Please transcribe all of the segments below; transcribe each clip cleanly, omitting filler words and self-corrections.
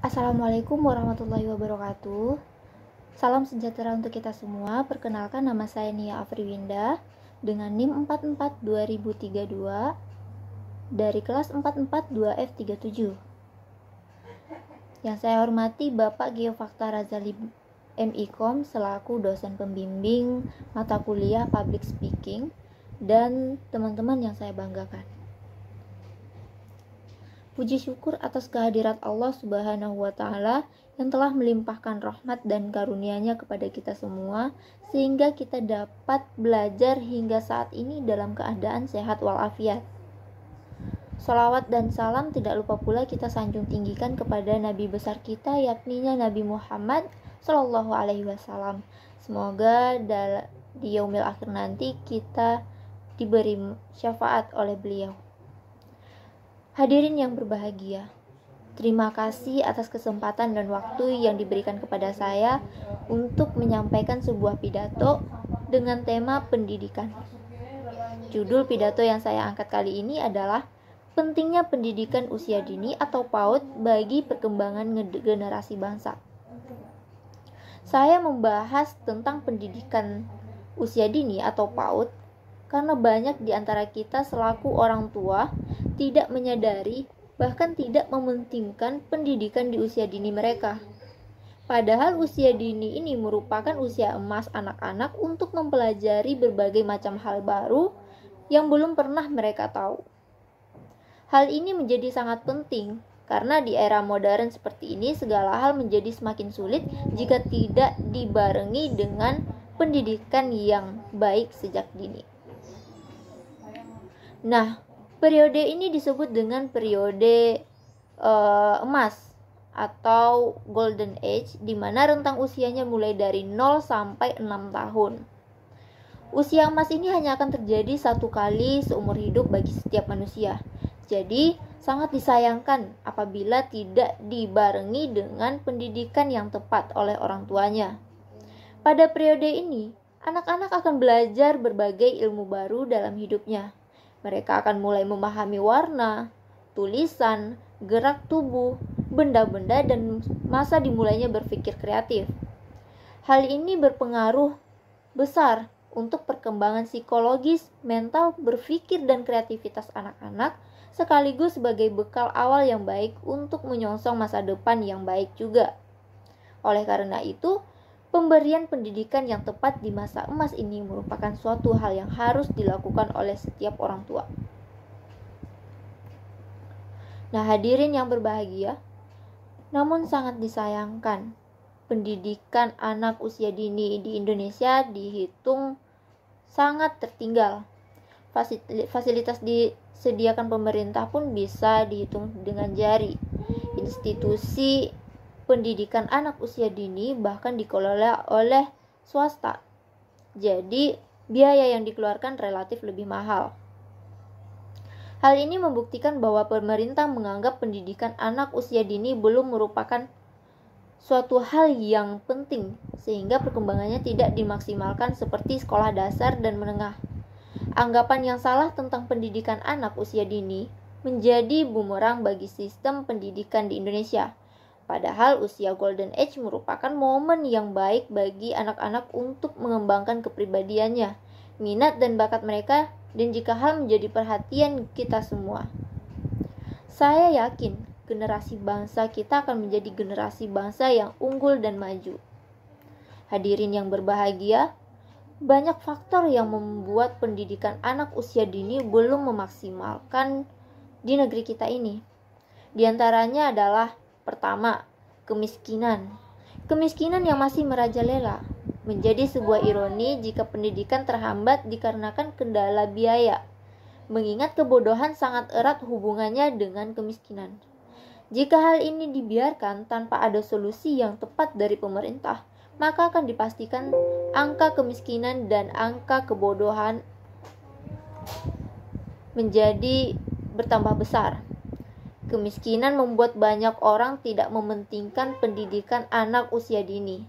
Assalamualaikum warahmatullahi wabarakatuh. Salam sejahtera untuk kita semua. Perkenalkan, nama saya Nia Afriwinda dengan NIM 442032 dari kelas 442F37. Yang saya hormati Bapak Geofakta Razali MIKOM selaku dosen pembimbing mata kuliah Public Speaking dan teman-teman yang saya banggakan. Puji syukur atas kehadirat Allah Subhanahu wa Ta'ala yang telah melimpahkan rahmat dan karunia-Nya kepada kita semua, sehingga kita dapat belajar hingga saat ini dalam keadaan sehat walafiat. Salawat dan salam tidak lupa pula kita sanjung tinggikan kepada Nabi besar kita, yakninya Nabi Muhammad Sallallahu Alaihi Wasallam. Semoga di yaumil akhir nanti kita diberi syafaat oleh beliau. Hadirin yang berbahagia, terima kasih atas kesempatan dan waktu yang diberikan kepada saya untuk menyampaikan sebuah pidato dengan tema pendidikan. Judul pidato yang saya angkat kali ini adalah pentingnya pendidikan usia dini atau PAUD bagi perkembangan generasi bangsa. Saya membahas tentang pendidikan usia dini atau PAUD karena banyak di antara kita selaku orang tua tidak menyadari, bahkan tidak mementingkan pendidikan di usia dini mereka. Padahal usia dini ini merupakan usia emas anak-anak untuk mempelajari berbagai macam hal baru yang belum pernah mereka tahu. Hal ini menjadi sangat penting karena di era modern seperti ini segala hal menjadi semakin sulit jika tidak dibarengi dengan pendidikan yang baik sejak dini. Nah, periode ini disebut dengan periode emas atau golden age, di mana rentang usianya mulai dari 0 sampai 6 tahun. Usia emas ini hanya akan terjadi satu kali seumur hidup bagi setiap manusia. Jadi, sangat disayangkan apabila tidak dibarengi dengan pendidikan yang tepat oleh orang tuanya. Pada periode ini, anak-anak akan belajar berbagai ilmu baru dalam hidupnya. Mereka akan mulai memahami warna, tulisan, gerak tubuh, benda-benda, dan masa dimulainya berpikir kreatif. Hal ini berpengaruh besar untuk perkembangan psikologis, mental, berpikir, dan kreativitas anak-anak, sekaligus sebagai bekal awal yang baik untuk menyongsong masa depan yang baik juga. Oleh karena itu, pemberian pendidikan yang tepat di masa emas ini merupakan suatu hal yang harus dilakukan oleh setiap orang tua. Nah, hadirin yang berbahagia, namun sangat disayangkan, pendidikan anak usia dini di Indonesia dihitung sangat tertinggal. Fasilitas disediakan pemerintah pun bisa dihitung dengan jari. Institusi pendidikan anak usia dini bahkan dikelola oleh swasta. Jadi, biaya yang dikeluarkan relatif lebih mahal. Hal ini membuktikan bahwa pemerintah menganggap pendidikan anak usia dini belum merupakan suatu hal yang penting, sehingga perkembangannya tidak dimaksimalkan seperti sekolah dasar dan menengah. Anggapan yang salah tentang pendidikan anak usia dini menjadi bumerang bagi sistem pendidikan di Indonesia. Padahal usia golden age merupakan momen yang baik bagi anak-anak untuk mengembangkan kepribadiannya, minat dan bakat mereka, dan jika hal menjadi perhatian kita semua. Saya yakin generasi bangsa kita akan menjadi generasi bangsa yang unggul dan maju. Hadirin yang berbahagia, banyak faktor yang membuat pendidikan anak usia dini belum memaksimalkan di negeri kita ini. Di antaranya adalah pertama, kemiskinan. Kemiskinan yang masih merajalela. Menjadi sebuah ironi jika pendidikan terhambat dikarenakan kendala biaya. Mengingat kebodohan sangat erat hubungannya dengan kemiskinan. Jika hal ini dibiarkan tanpa ada solusi yang tepat dari pemerintah, maka akan dipastikan angka kemiskinan dan angka kebodohan menjadi bertambah besar. Kemiskinan membuat banyak orang tidak mementingkan pendidikan anak usia dini.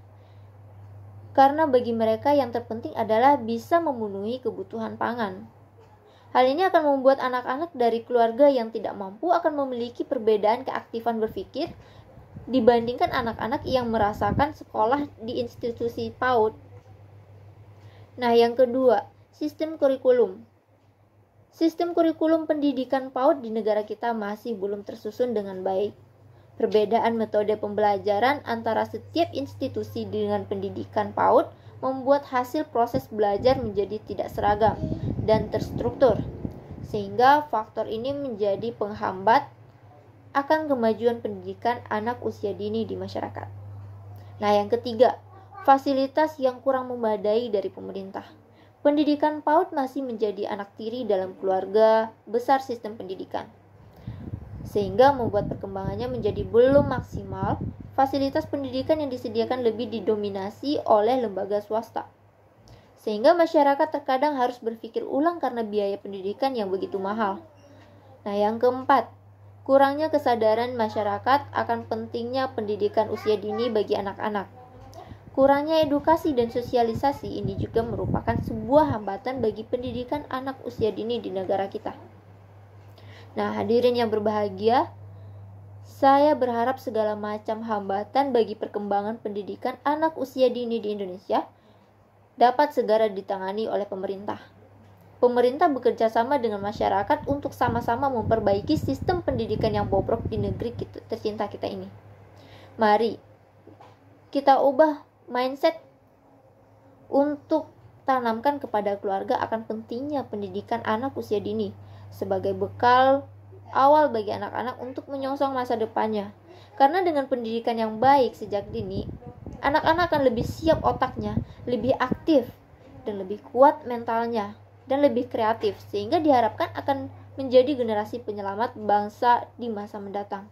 Karena bagi mereka yang terpenting adalah bisa memenuhi kebutuhan pangan. Hal ini akan membuat anak-anak dari keluarga yang tidak mampu akan memiliki perbedaan keaktifan berpikir dibandingkan anak-anak yang merasakan sekolah di institusi PAUD. Nah, yang kedua, sistem kurikulum. Sistem kurikulum pendidikan PAUD di negara kita masih belum tersusun dengan baik. Perbedaan metode pembelajaran antara setiap institusi dengan pendidikan PAUD membuat hasil proses belajar menjadi tidak seragam dan terstruktur, sehingga faktor ini menjadi penghambat akan kemajuan pendidikan anak usia dini di masyarakat. Nah, yang ketiga, fasilitas yang kurang memadai dari pemerintah. Pendidikan PAUD masih menjadi anak tiri dalam keluarga besar sistem pendidikan, sehingga membuat perkembangannya menjadi belum maksimal. Fasilitas pendidikan yang disediakan lebih didominasi oleh lembaga swasta, sehingga masyarakat terkadang harus berpikir ulang karena biaya pendidikan yang begitu mahal. Nah, yang keempat, kurangnya kesadaran masyarakat akan pentingnya pendidikan usia dini bagi anak-anak. Kurangnya edukasi dan sosialisasi ini juga merupakan sebuah hambatan bagi pendidikan anak usia dini di negara kita. Nah, hadirin yang berbahagia, saya berharap segala macam hambatan bagi perkembangan pendidikan anak usia dini di Indonesia dapat segera ditangani oleh pemerintah. Pemerintah bekerja sama dengan masyarakat untuk sama-sama memperbaiki sistem pendidikan yang bobrok di negeri tercinta kita ini. Mari kita ubah mindset untuk tanamkan kepada keluarga akan pentingnya pendidikan anak usia dini sebagai bekal awal bagi anak-anak untuk menyongsong masa depannya. Karena dengan pendidikan yang baik sejak dini, anak-anak akan lebih siap otaknya, lebih aktif, dan lebih kuat mentalnya, dan lebih kreatif, sehingga diharapkan akan menjadi generasi penyelamat bangsa di masa mendatang.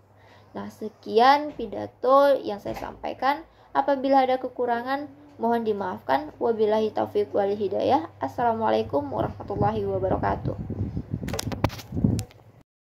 Nah, sekian pidato yang saya sampaikan. Apabila ada kekurangan, mohon dimaafkan. Wabillahi taufiq wal hidayah. Assalamualaikum warahmatullahi wabarakatuh.